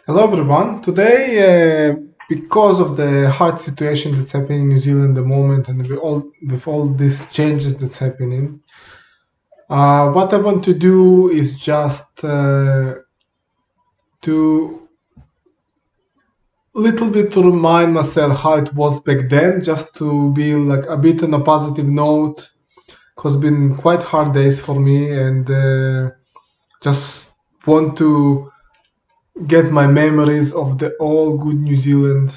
Hello everyone. Today, because of the hard situation that's happening in New Zealand at the moment, and with all these changes that's happening, what I want to do is just to little bit to remind myself how it was back then, just to be like a bit on a positive note, because it's been quite hard days for me, and just want to get my memories of the all good New Zealand.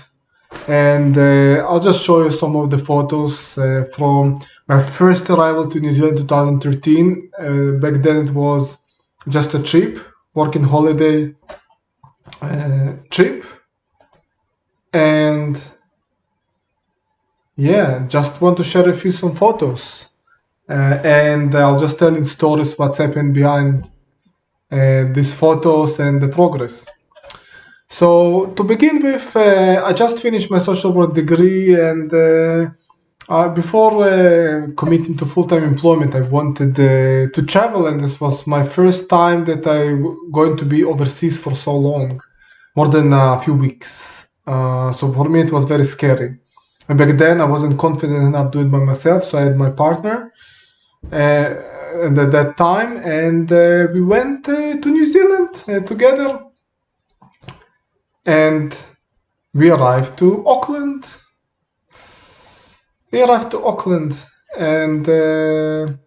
And I'll just show you some of the photos from my first arrival to New Zealand 2013. Back then it was just a trip, working holiday trip. And yeah, just want to share a few some photos. And I'll just tell in stories what's happened behind these photos and the progress. So to begin with, I just finished my social work degree, and before committing to full-time employment, I wanted to travel, and this was my first time that going to be overseas for so long, more than a few weeks. So for me, it was very scary. And back then, I wasn't confident enough doing it by myself, so I had my partner and at that time, and we went to New Zealand together, and we arrived to Auckland. And that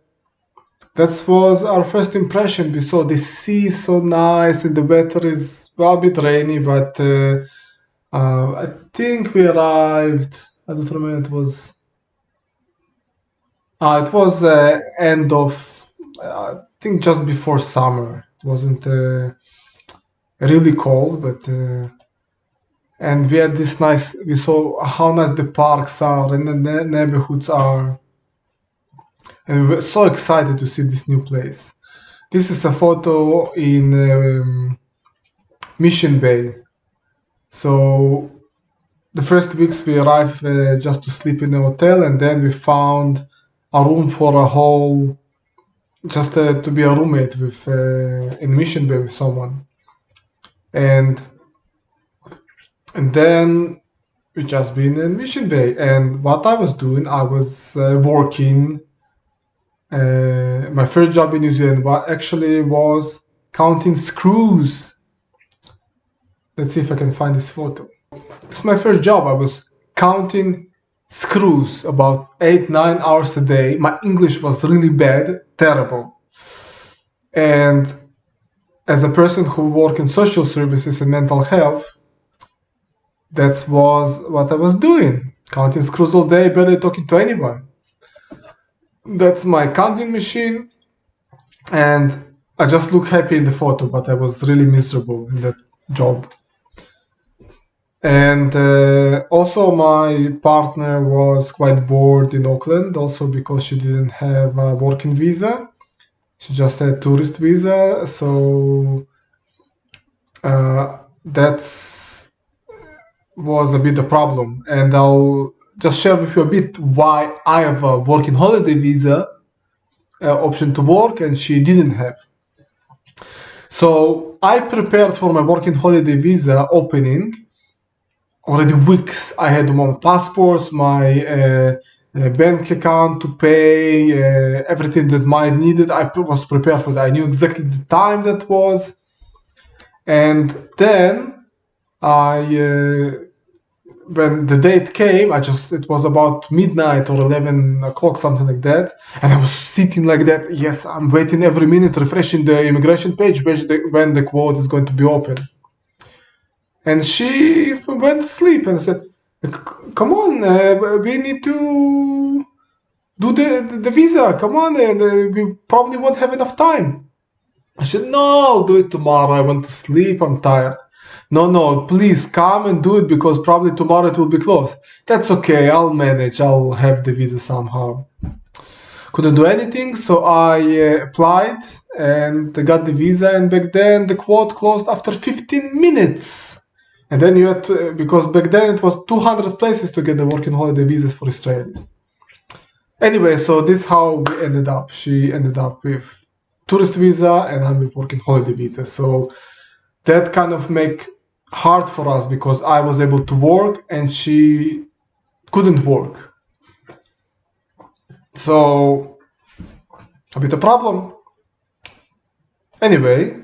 was our first impression. We saw the sea so nice, and the weather is well, a bit rainy, but I think we arrived. I don't remember. It was end of. I think just before summer. It wasn't really cold, but. And we had this nice. We saw how nice the parks are and the neighborhoods are. And we were so excited to see this new place. This is a photo in Mission Bay. So the first weeks we arrived just to sleep in a hotel, and then we found a room for a whole, just to be a roommate with in Mission Bay with someone, and then we just been in Mission Bay. And what I was doing, I was working. My first job in New Zealand actually was counting screws. Let's see if I can find this photo. It's my first job. I was counting screws about 8-9 hours a day. My English was really bad, terrible. And as a person who worked in social services and mental health, that was what I was doing. Counting screws all day, barely talking to anyone. That's my counting machine, and I just look happy in the photo, but I was really miserable in that job. And also my partner was quite bored in Auckland, also because she didn't have a working visa. She just had tourist visa, so that's was a bit a problem. And I'll just share with you a bit why I have a working holiday visa option to work and she didn't have. So I prepared for my working holiday visa opening already weeks. I had my passports, my bank account to pay, everything that might needed. I was prepared for that. I knew exactly the time that was. And then when the date came, it was about midnight or 11 o'clock, something like that. And I was sitting like that. Yes, I'm waiting every minute, refreshing the immigration page when the quote is going to be open. And she went to sleep and said, come on, we need to do the visa. Come on, we probably won't have enough time. I said, no, I'll do it tomorrow. I want to sleep. I'm tired. No, please come and do it because probably tomorrow it will be closed. That's okay. I'll manage. I'll have the visa somehow. Couldn't do anything, so I applied and got the visa. And back then the quote closed after 15 minutes. And then you had to, because back then it was 200 places to get the working holiday visas for Israelis. Anyway, so this is how we ended up. She ended up with tourist visa and I'm with working holiday visa. So that kind of make hard for us because I was able to work and she couldn't work. So a bit of problem. Anyway,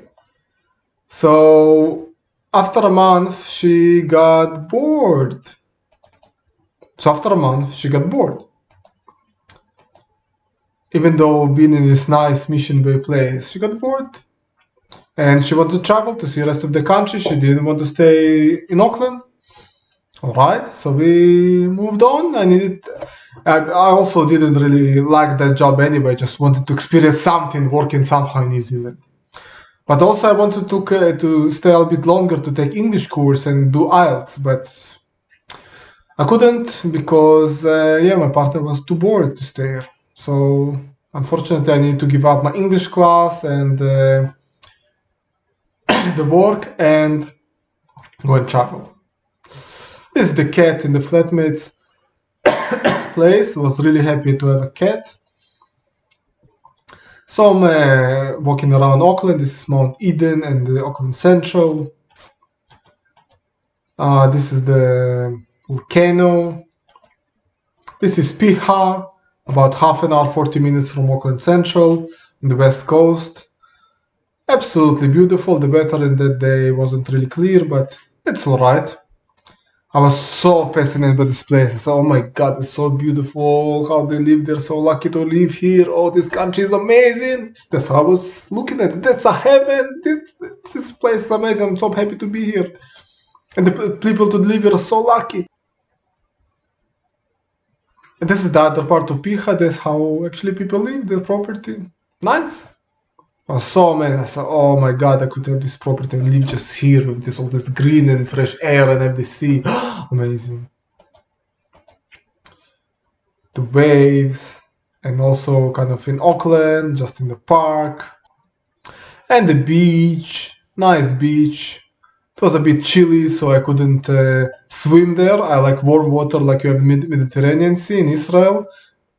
so after a month she got bored. Even though being in this nice Mission Bay place, she got bored. And she wanted to travel to see the rest of the country. She didn't want to stay in Auckland. Alright, so we moved on. I also didn't really like that job anyway, just wanted to experience something, working somehow in New Zealand. But also I wanted to stay a bit longer to take English course and do IELTS, but I couldn't because my partner was too bored to stay here. So unfortunately I needed to give up my English class and the work and go and travel. This is the cat in the flatmates place. Was really happy to have a cat. So I'm walking around Auckland. This is Mount Eden and the Auckland Central. This is the volcano. This is Piha, about half an hour, 40 minutes from Auckland Central on the west coast. Absolutely beautiful. The weather in that day wasn't really clear, but it's alright. I was so fascinated by this place. Oh my god, it's so beautiful. How they live there, so lucky to live here. Oh, this country is amazing. That's how I was looking at it. That's a heaven. This place is amazing. I'm so happy to be here. And the people to live here are so lucky. And this is the other part of Piha. That's how actually people live, their property. Nice. I was so amazed. I said, oh my god, I could have this property and live just here with all this green and fresh air and have the sea. Amazing. The waves, and also kind of in Auckland, just in the park. And the beach, nice beach. It was a bit chilly, so I couldn't swim there. I like warm water like you have Mediterranean Sea in Israel.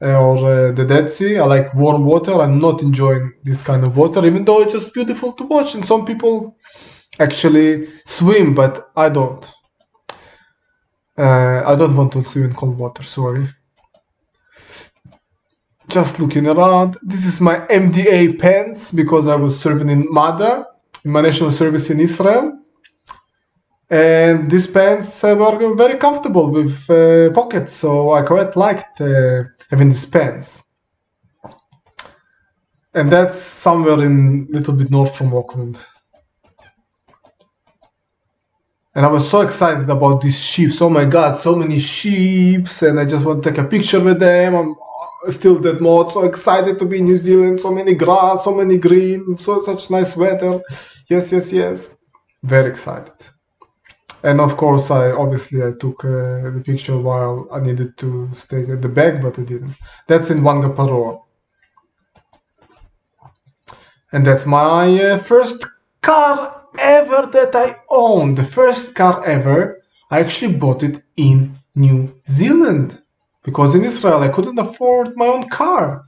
Or the Dead Sea. I like warm water. I'm not enjoying this kind of water, even though it's just beautiful to watch. And some people actually swim, but I don't. I don't want to swim in cold water, sorry. Just looking around. This is my MDA pants because I was serving in MADA, in my national service in Israel. And these pants were very comfortable with pockets, so I quite liked having these pants. And that's somewhere in a little bit north from Auckland. And I was so excited about these sheep. Oh my god, so many sheep, and I just want to take a picture with them. I'm still that mode, so excited to be in New Zealand. So many grass, so many green, such nice weather. Yes. Very excited. And of course, I took the picture while I needed to stay at the back, but I didn't. That's in Wangaparoa. And that's my first car ever that I owned. The first car ever. I actually bought it in New Zealand. Because in Israel, I couldn't afford my own car.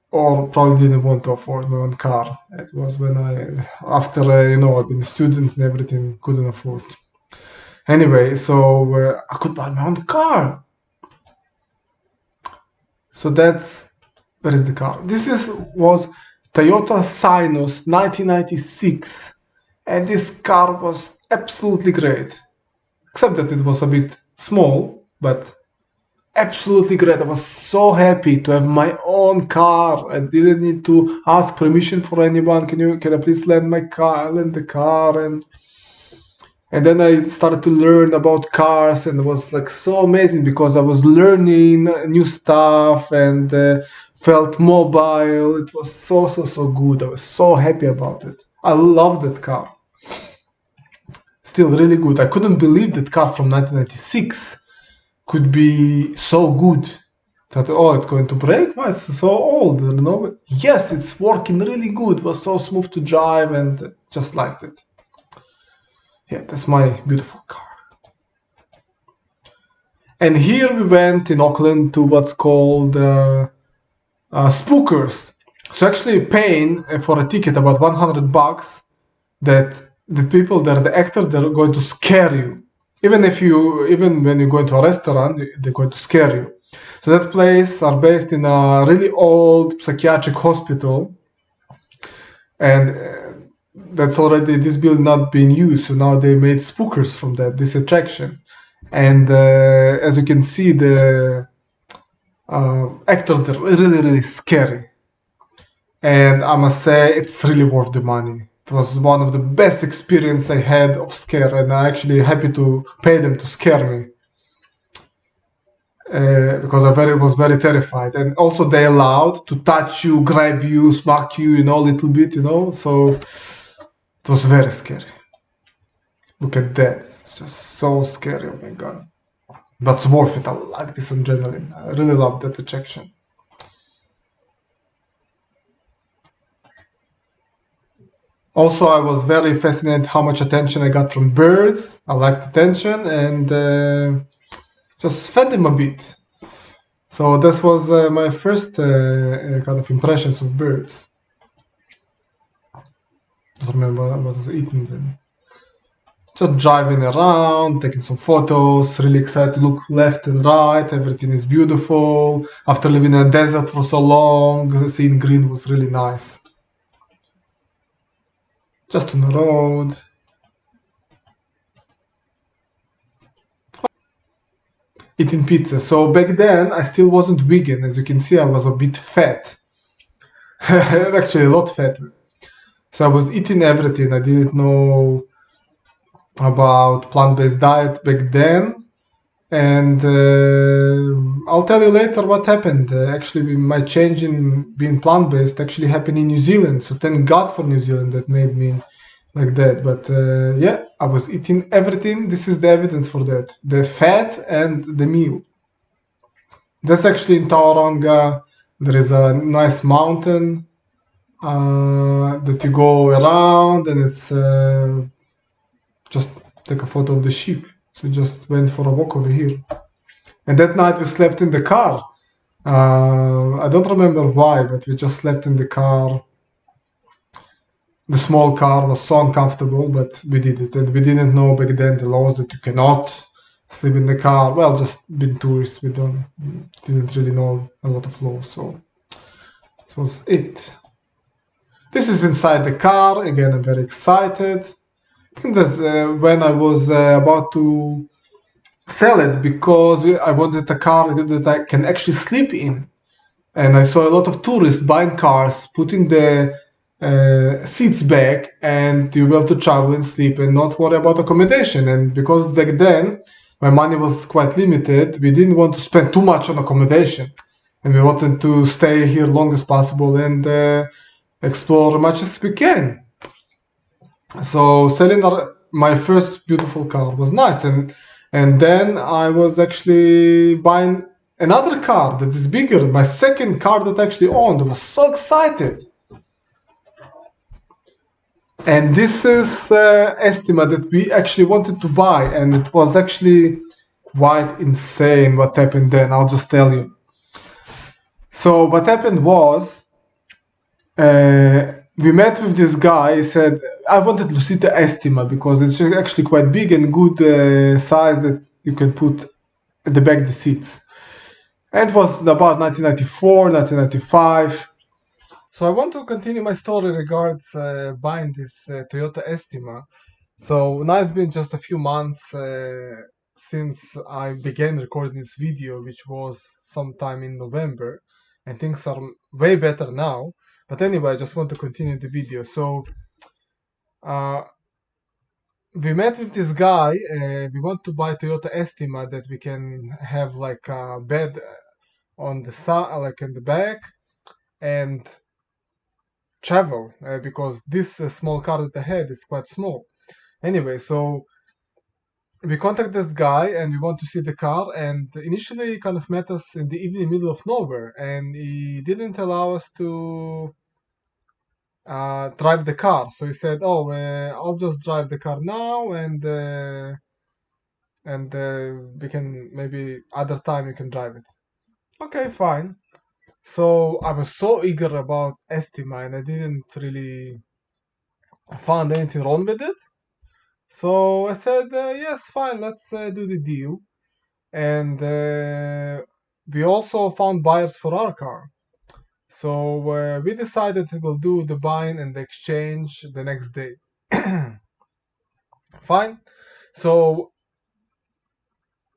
Or probably didn't want to afford my own car. It was when after I've been a student and everything, couldn't afford. Anyway, so I could buy my own car. So where is the car? This was Toyota Synos 1996, and this car was absolutely great. Except that it was a bit small, but absolutely great. I was so happy to have my own car. I didn't need to ask permission for anyone. Can I please lend the car? And then I started to learn about cars, and it was like so amazing because I was learning new stuff and felt mobile. It was so good. I was so happy about it. I love that car. Still really good. I couldn't believe that car from 1996 could be so good. Thought, it's going to break? Why it's so old? Yes, it's working really good. It was so smooth to drive and just liked it. Yeah, that's my beautiful car. And here we went in Auckland to what's called Spookers. So actually paying for a ticket about $100 that the people, they're the actors, they're going to scare you. Even when you go into a restaurant, they're going to scare you. So that place are based in a really old psychiatric hospital, and that's already this building not being used. So now they made spookers from this attraction, and as you can see, the actors, they're really scary. And I must say it's really worth the money. It was one of the best experience I had of scare, and I'm actually happy to pay them to scare me because was very terrified. And also they allowed to touch you, grab you, smack you, a little bit, So it was very scary. Look at that! It's just so scary. Oh my god! But it's worth it. I like this adrenaline. I really love that attraction. Also, I was very fascinated how much attention I got from birds. I liked attention and just fed them a bit. So this was my first kind of impressions of birds. Don't remember what I was eating them. Just driving around, taking some photos, really excited to look left and right. Everything is beautiful. After living in a desert for so long, seeing green was really nice. Just on the road. Eating pizza. So back then I still wasn't vegan. As you can see, I was a bit fat. Actually, a lot fat. So I was eating everything. I didn't know about plant-based diet back then, and I'll tell you later what happened. Actually, my change in being plant-based actually happened in New Zealand. So thank God for New Zealand that made me like that. But yeah, I was eating everything. This is the evidence for that: the fat and the meal. That's actually in Tauranga. There is a nice mountain that you go around, and it's just take a photo of the sheep. So we just went for a walk over here. And that night we slept in the car. I don't remember why, but we just slept in the car. The small car was so uncomfortable, but we did it. And we didn't know back then the laws that you cannot sleep in the car. Well, just being tourists, we didn't really know a lot of laws. So this was it. This is inside the car. Again, I'm very excited. I think that's when I was about to sell it because I wanted a car that I can actually sleep in. And I saw a lot of tourists buying cars, putting the seats back, and you were able to travel and sleep and not worry about accommodation. And because back then my money was quite limited, we didn't want to spend too much on accommodation. And we wanted to stay here long as possible and explore as much as we can. So selling my first beautiful car was nice, and then I was actually buying another car that is bigger, my second car that I actually owned. I was so excited. And this is estimate that we actually wanted to buy, and it was actually quite insane what happened then. I'll just tell you. So what happened was we met with this guy. He said, I wanted Lucita Estima because it's actually quite big and good size that you can put at the back of the seats. And it was about 1994, 1995. So I want to continue my story regards buying this Toyota Estima. So now it's been just a few months since I began recording this video, which was sometime in November, and things are way better now. But anyway, I just want to continue the video. So we met with this guy. We want to buy Toyota Estima that we can have like a bed on the side, like in the back, and travel because this small car that I had is quite small. Anyway, so we contact this guy and we want to see the car, and initially he kind of met us in the evening middle of nowhere, and he didn't allow us to drive the car. So he said, oh, I'll just drive the car now, and we can maybe other time you can drive it. Okay, fine. So I was so eager about Estima, and I didn't really find anything wrong with it. So I said, yes, fine, let's do the deal. And we also found buyers for our car. So we decided we'll do the buying and the exchange the next day. Fine. So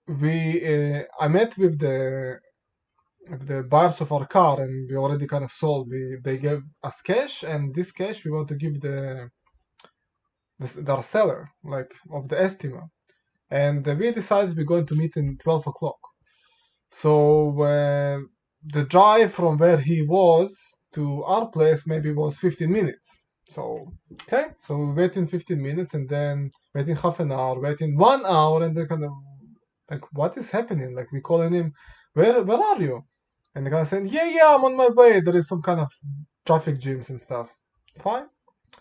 I met with the buyers of our car, and we already kind of sold. They gave us cash, and this cash we want to give the seller, like of the estimate. And we decided we're going to meet in 12 o'clock. So the drive from where he was to our place maybe was 15 minutes. So okay, so we waiting 15 minutes, and then waiting half an hour, waiting 1 hour, and then kind of like, what is happening? Like, we calling him, where are you? And the guy saying, yeah, I'm on my way. There is some kind of traffic jams and stuff. Fine.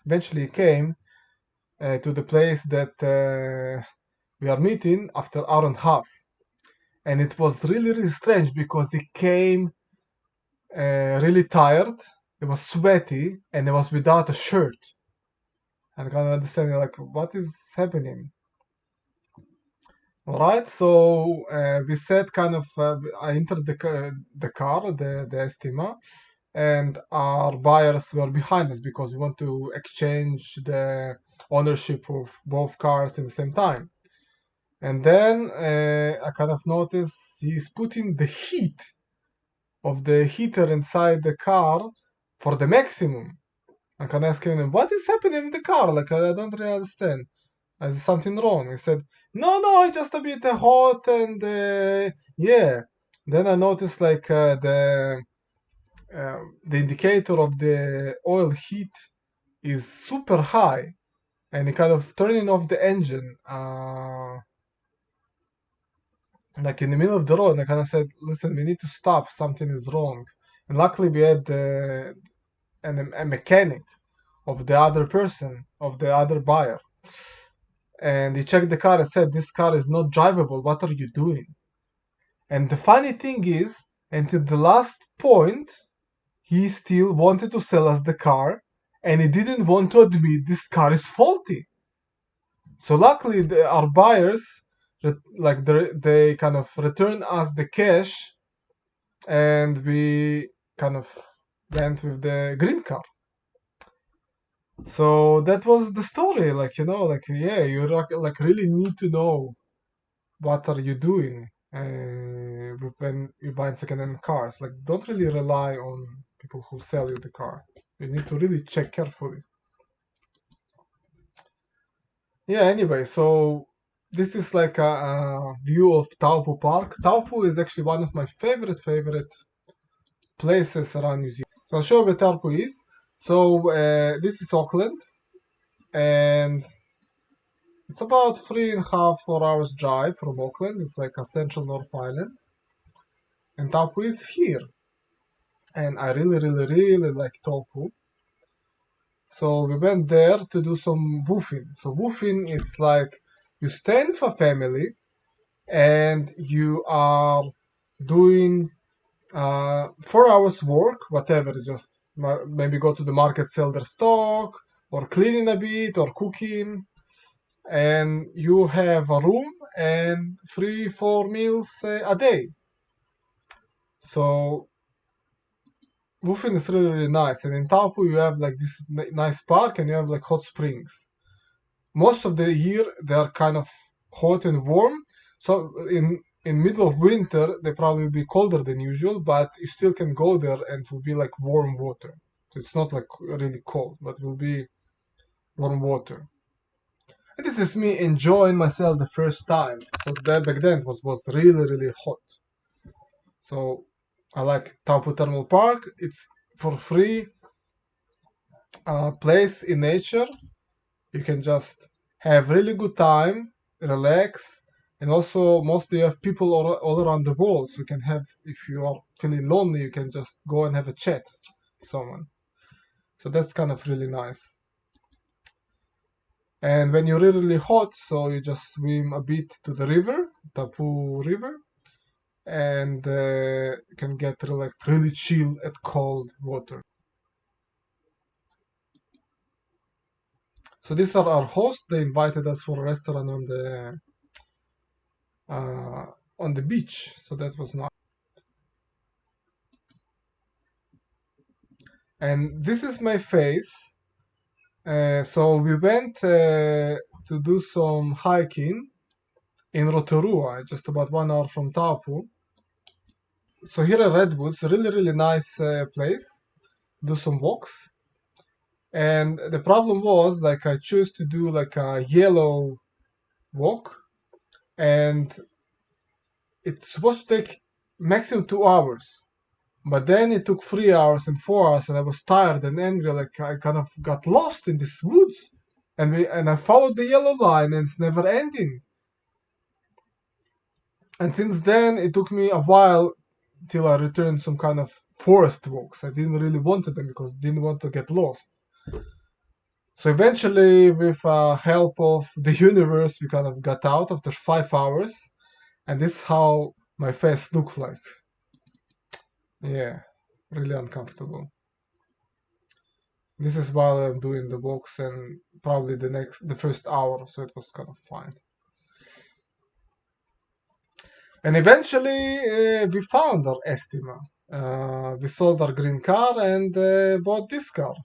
Eventually he came to the place that we are meeting after hour and a half. And it was really, really strange because he came really tired. He was sweaty, and he was without a shirt. And I can't understand, like, what is happening? All right, so we said kind of, I entered the car, the Estima, and our buyers were behind us because we want to exchange the ownership of both cars at the same time. And then I kind of noticed he's putting the heat of the heater inside the car for the maximum. I can ask him, what is happening in the car? Like, I don't really understand. Is something wrong? He said, no, it's just a bit hot, and yeah. Then I noticed like the indicator of the oil heat is super high, and he kind of turning off the engine like in the middle of the road. And I kind of said, listen, we need to stop, something is wrong. And luckily we had a mechanic of the other person, of the other buyer, and he checked the car and said, this car is not drivable, what are you doing? And the funny thing is, until the last point, he still wanted to sell us the car, and he didn't want to admit this car is faulty. So luckily, our buyers, like they kind of returned us the cash, and we kind of went with the green car. So that was the story. Like, like, yeah, you like really need to know what are you doing when you buy second-hand cars. Like, don't really rely on people who sell you the car. You need to really check carefully. Yeah, anyway, so this is like a view of Taupo Park. Taupo is actually one of my favorite places around New Zealand. So I'll show you where Taupo is. So this is Auckland, and it's about 3.5, 4 hours drive from Auckland. It's like a central North Island, and Taupo is here. And I really, really, really like Taupo. So we went there to do some woofing. So woofing, it's like you stay with a family, and you are doing 4 hours work, whatever, just maybe go to the market, sell their stock, or cleaning a bit, or cooking, and you have a room and 3, 4 meals a day. So woofing is really, really nice. And in Taupo you have like this nice park, and you have like hot springs. Most of the year they are kind of hot and warm. So in middle of winter they probably will be colder than usual, but you still can go there and it will be like warm water. So it's not like really cold, but it will be warm water. And this is me enjoying myself the first time. So that back then it was really, really hot. So I like Taupo Thermal Park. It's for free place in nature. You can just have really good time, relax, and also mostly you have people all around the world. So you can have, if you are feeling lonely, you can just go and have a chat with someone. So that's kind of really nice. And when you're really, really hot, so you just swim a bit to the river, Tapu River, and you can get really chill at cold water. So these are our hosts. They invited us for a restaurant on the beach. So that was nice. And this is my face. So we went to do some hiking in Rotorua, just about 1 hour from Taupo. So here are Redwoods, really nice place. Do some walks. And the problem was like I chose to do like a yellow walk, and it's supposed to take maximum 2 hours. But then it took 3 hours and 4 hours, and I was tired and angry. Like I kind of got lost in these woods, and I followed the yellow line, and it's never ending. And since then, it took me a while till I returned some kind of forest walks. I didn't really want them because I didn't want to get lost. So eventually, with help of the universe, we kind of got out after 5 hours, and this is how my face looked like. Yeah, really uncomfortable. This is while I'm doing the walks and probably the first hour, so it was kind of fine. And eventually, we found our Estima. We sold our green car and bought this car.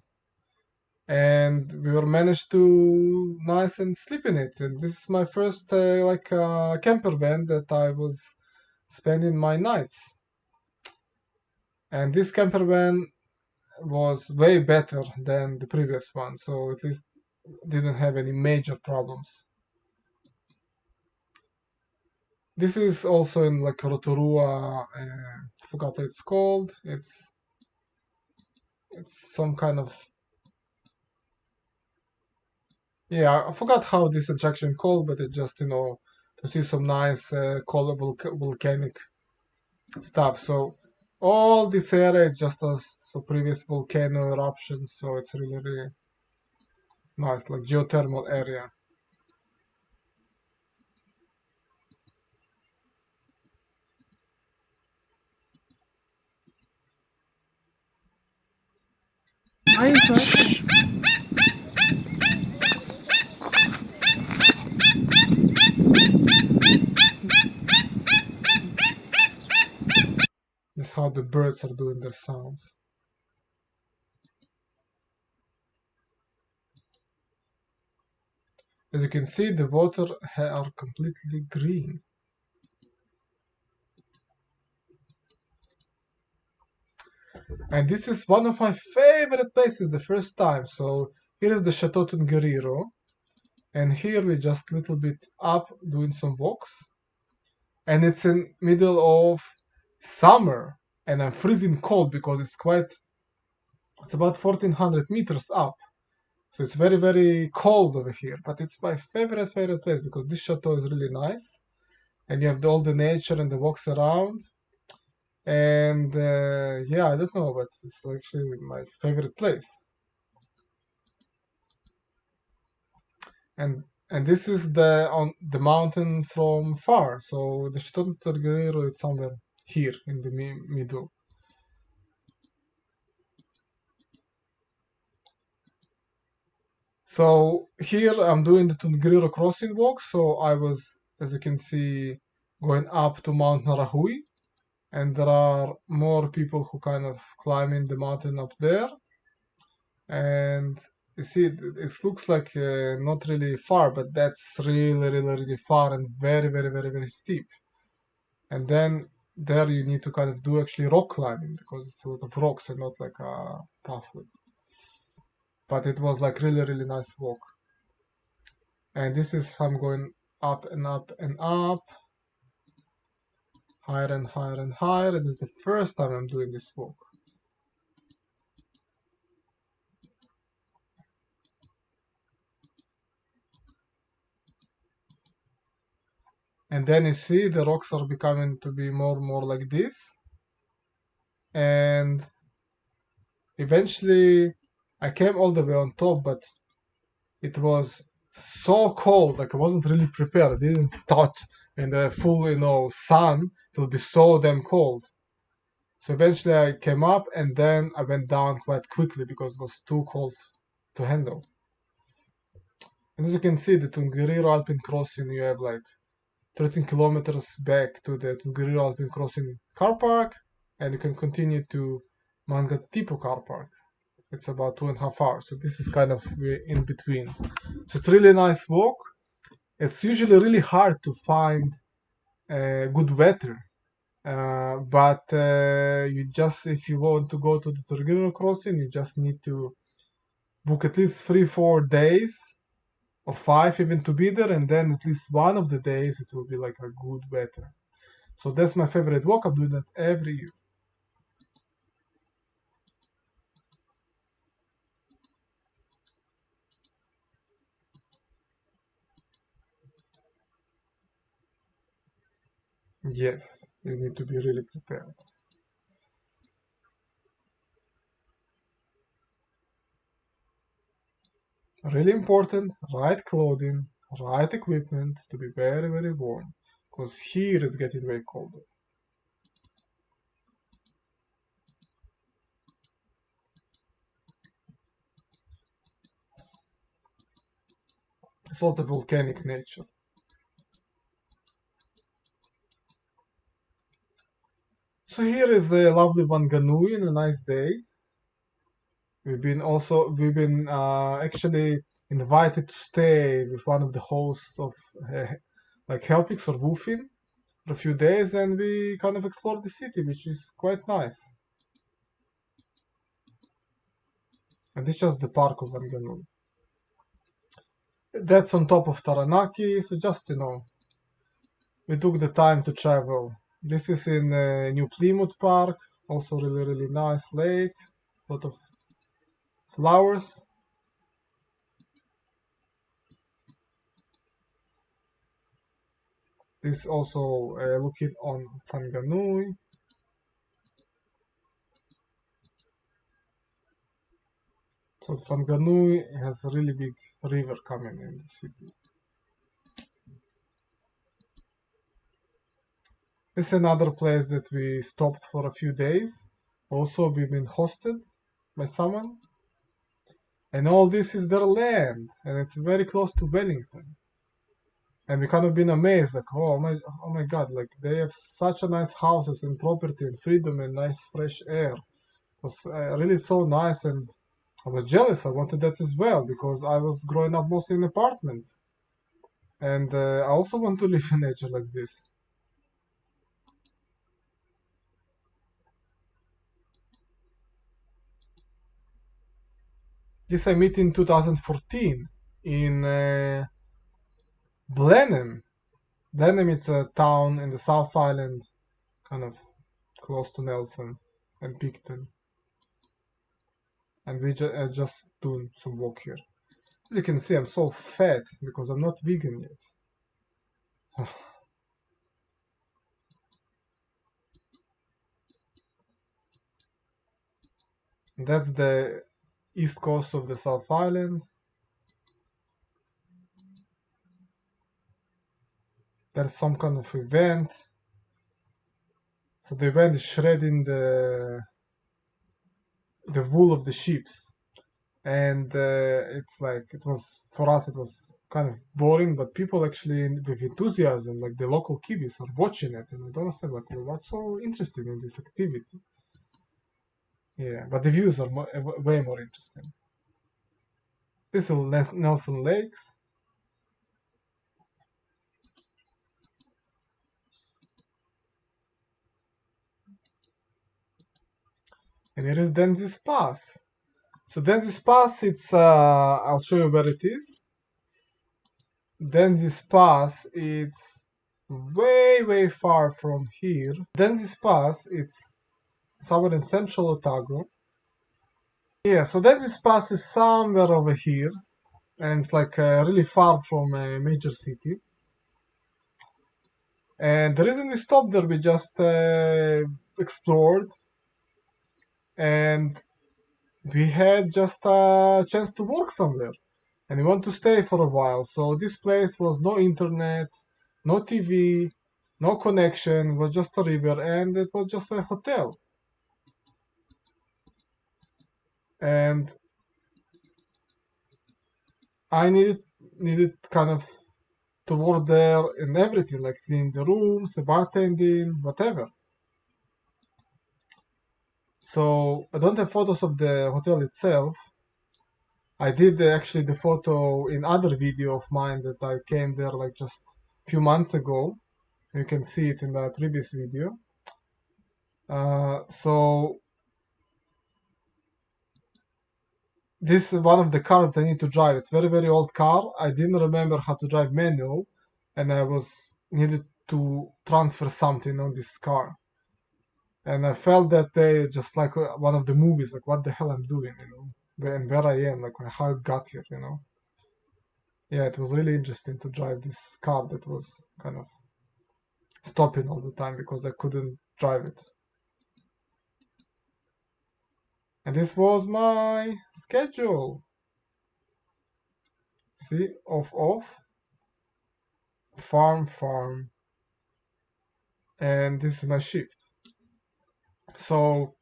And we were managed to nice and sleep in it. And this is my first camper van that I was spending my nights. And this camper van was way better than the previous one, so at least didn't have any major problems. This is also in like Rotorua. I forgot what it's called. It's some kind of, yeah, I forgot how this attraction called, but it's just to see some nice color volcanic stuff. So all this area is just a previous volcano eruption, so it's really nice, like geothermal area. That's how the birds are doing their sounds. As you can see, the water are completely green. And this is one of my favorite places the first time. So here is the Chateau Tungariro. And here we just a little bit up doing some walks. And it's in middle of summer. And I'm freezing cold because it's about 1400 meters up. So it's very cold over here. But it's my favorite place because this chateau is really nice. And you have all the nature and the walks around. And yeah, I don't know, but it's actually my favorite place. And this is on the mountain from far. So the Chateau Torgueiro is somewhere here in the middle. So here I'm doing the Tungriro crossing walk. So I was, as you can see, going up to Mount Narahui, and there are more people who kind of climbing the mountain up there. And you see, it looks like not really far, but that's really far and very steep. And then there you need to kind of do actually rock climbing because it's a lot of rocks and not like a pathway. But it was like really nice walk. And this is I'm going up and up and up, higher and higher and higher. And it's the first time I'm doing this walk. And then you see the rocks are becoming to be more and more like this. And eventually I came all the way on top, but it was so cold, like I wasn't really prepared. I didn't thought in the full, sun it would be so damn cold. So eventually I came up and then I went down quite quickly because it was too cold to handle. And as you can see, the Tongariro Alpine Crossing, you have like 13 kilometers back to the Tongariro Alpine Crossing car park, and you can continue to Mangatipo car park. It's about 2.5 hours, so this is kind of in between. So it's really nice walk. It's usually really hard to find good weather, but you just, if you want to go to the Tongariro Crossing, you just need to book at least 3-4 days or 5 even to be there, and then at least one of the days it will be like a good weather. So that's my favorite walk. I'm doing that every year. Yes, you need to be really prepared. Really important, right clothing, right equipment to be very, very warm, because here it's getting very cold. It's all the volcanic nature. So here is a lovely Wanganui and a nice day. We've been actually invited to stay with one of the hosts of like Helpix or Woofing for a few days, and we kind of explored the city, which is quite nice. And it's just the park of Wanganui. That's on top of Taranaki, so just we took the time to travel. This is in New Plymouth Park, also really, really nice lake, lot of flowers. This also looking on Whanganui. So Whanganui has a really big river coming in the city. This is another place that we stopped for a few days. Also, we've been hosted by someone. And all this is their land, and it's very close to Wellington. And we kind of been amazed, like, oh my God, like they have such a nice houses and property and freedom and nice fresh air. It was really so nice, and I was jealous. I wanted that as well because I was growing up mostly in apartments, and I also want to live in nature like this. This I met in 2014 in Blenheim. Blenheim is a town in the South Island, kind of close to Nelson and Picton. And we just doing some walk here. As you can see, I'm so fat because I'm not vegan yet. That's the east coast of the South Island. There's some kind of event. So the event is shredding the wool of the sheep, and it's like it was for us. It was kind of boring, but people actually with enthusiasm, like the local kibis, are watching it, and I don't understand like, well, what's so interesting in this activity? Yeah, but the views are way more interesting. This is Nelson Lakes, and here is Denzis Pass. So Denzis Pass, it's I'll show you where it is. Denzis Pass, it's way far from here. Denzis Pass, it's somewhere in central Otago. Yeah, so Denzis Pass is somewhere over here, and it's like really far from a major city. And the reason we stopped there, we just explored, and we had just a chance to work somewhere, and we want to stay for a while. So this place was no internet, no TV, no connection. It was just a river, and it was just a hotel. And I needed needed kind of to work there in everything, like cleaning the rooms, the bartending, whatever. So I don't have photos of the hotel itself. I did actually the photo in other video of mine that I came there like just a few months ago. You can see it in the previous video. So this is one of the cars that I need to drive. It's very, very old car. I didn't remember how to drive manual, and I was needed to transfer something on this car. And I felt that day just like one of the movies, like what the hell I'm doing, and where I am, like how I got here, Yeah, it was really interesting to drive this car that was kind of stopping all the time because I couldn't drive it. And this was my schedule. See, off, farm, and this is my shift. So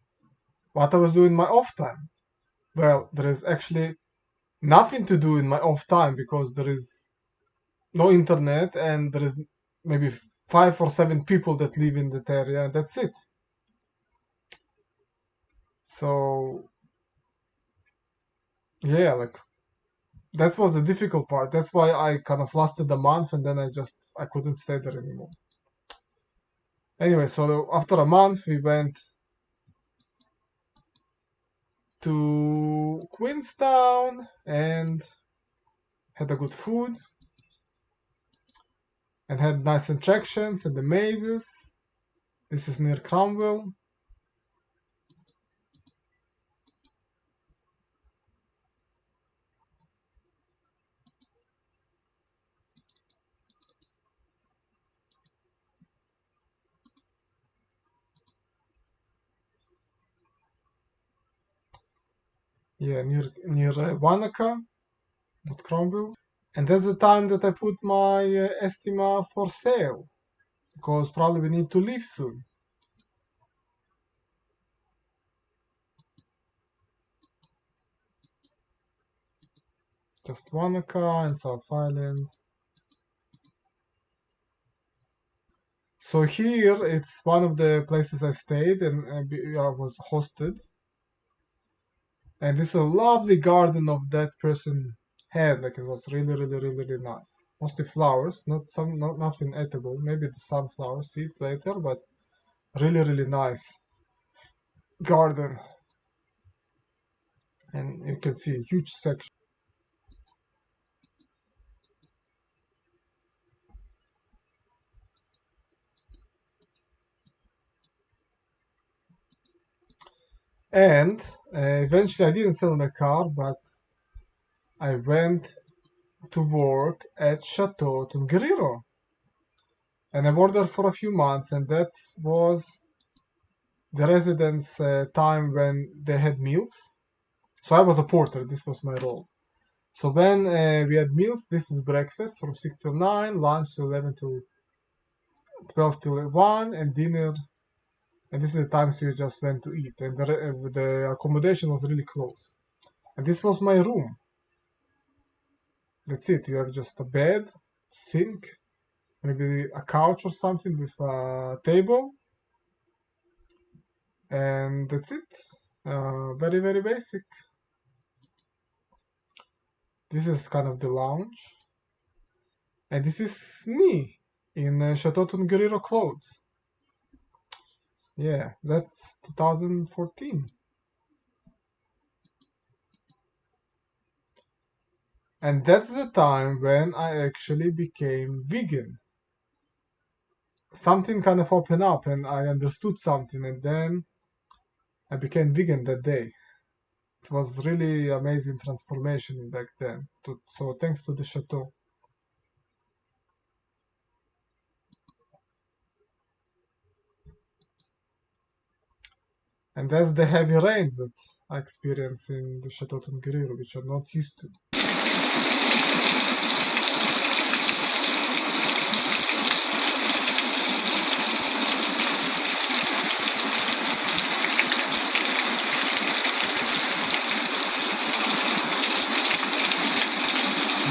what I was doing in my off time? Well, there is actually nothing to do in my off time because there is no internet and there is maybe 5 or 7 people that live in that area, and that's it. So yeah, like that was the difficult part. That's why I kind of lasted a month and then I couldn't stay there anymore. Anyway, so after a month we went to Queenstown and had a good food and had nice attractions and the mazes. This is near Cromwell. Yeah, near Wanaka, not Cromwell. And that's the time that I put my Estima for sale, because probably we need to leave soon. Just Wanaka and South Island. So here it's one of the places I stayed and I was hosted. And this is a lovely garden of that person had, like it was really, really, really, really nice. Mostly flowers, not nothing edible. Maybe the sunflower seeds later, but really, really nice garden. And you can see a huge section. And eventually I didn't sell my car, but I went to work at Chateau Tungueriro. And I worked there for a few months, and that was the residents' time when they had meals. So I was a porter, this was my role. So when we had meals, this is breakfast from 6 till 9, lunch 11 till 12 till 1, and dinner. And this is the times you just went to eat. And the accommodation was really close. And this was my room. That's it. You have just a bed, sink, maybe a couch or something with a table. And that's it. Very, very basic. This is kind of the lounge. And this is me in Chateau Tungueriro clothes. Yeah, that's 2014. And that's the time when I actually became vegan. Something kind of opened up and I understood something, and then I became vegan that day. It was really amazing transformation back then. So thanks to the chateau. And that's the heavy rains that I experienced in the Chateau Tungueriro, which I'm not used to.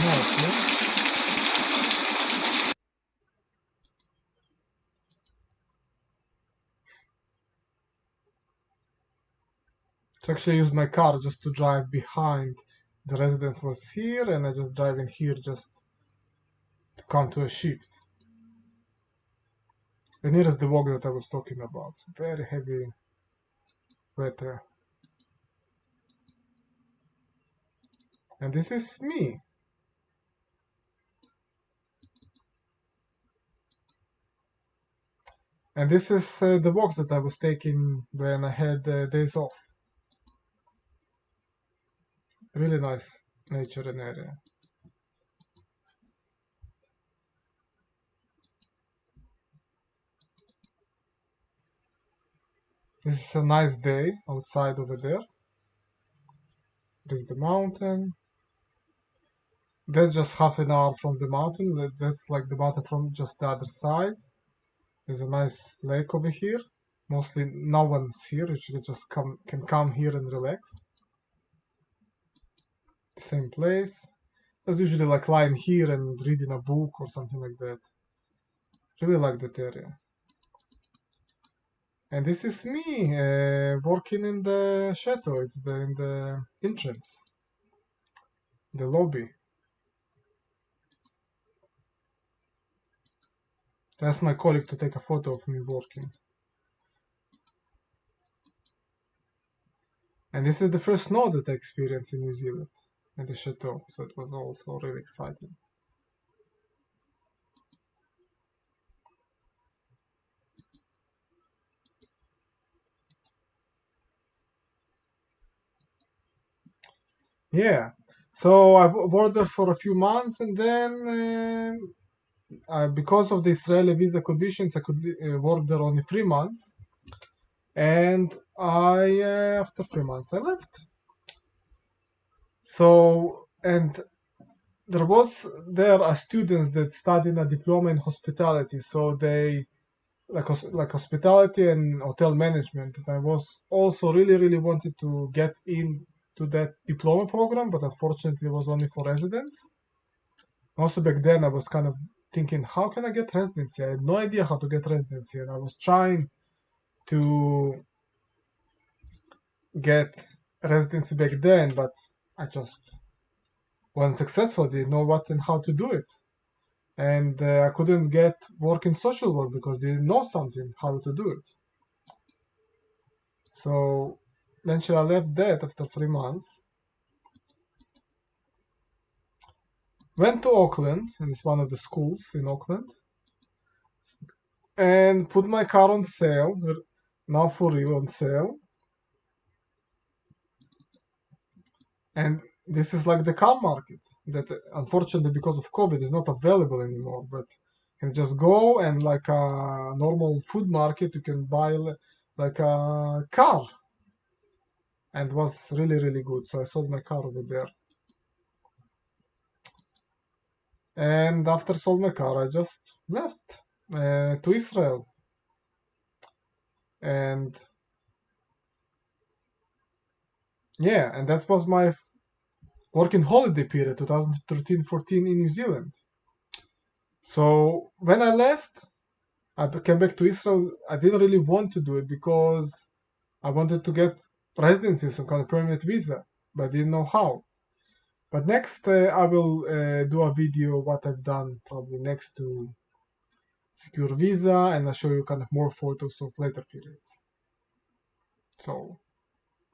Nice, yeah? So actually I used my car just to drive behind. The residence was here, and I just drive in here just to come to a shift. And here is the walk that I was talking about. Very heavy weather. And this is me. And this is the walks that I was taking when I had days off. Really nice nature and area. This is a nice day outside over there. There's the mountain. That's just half an hour from the mountain. That's like the mountain from just the other side. There's a nice lake over here. Mostly no one's here. You should just can come here and relax. Same place. I usually like lying here and reading a book or something like that. Really like that area. And this is me working in the chateau. It's in the entrance, the lobby. I asked my colleague to take a photo of me working. And this is the first snow that I experienced in New Zealand, in the chateau. So it was also really exciting. Yeah. So I worked there for a few months, and then because of the Israeli visa conditions, I could work there only 3 months. And after 3 months, I left. So, and there was there are students that studied a diploma in hospitality, so they like hospitality and hotel management. And I was also really wanted to get into that diploma program, but unfortunately it was only for residents. Also back then I was kind of thinking, how can I get residency? I had no idea how to get residency, and I was trying to get residency back then, but I just wasn't successful. I didn't know what and how to do it. And I couldn't get work in social work because they didn't know something how to do it. So eventually I left that after 3 months. Went to Auckland, and it's one of the schools in Auckland, and put my car on sale, now for real on sale. And this is like the car market that unfortunately because of COVID is not available anymore, but you can just go and like a normal food market, you can buy like a car, and it was really good. So I sold my car over there. And after sold my car, I just left to Israel. And yeah, and that was my working holiday period, 2013-14 in New Zealand. So when I left, I came back to Israel. I didn't really want to do it because I wanted to get residency, some kind of permanent visa, but I didn't know how. But next, I will do a video what I've done probably next to secure visa, and I'll show you kind of more photos of later periods. So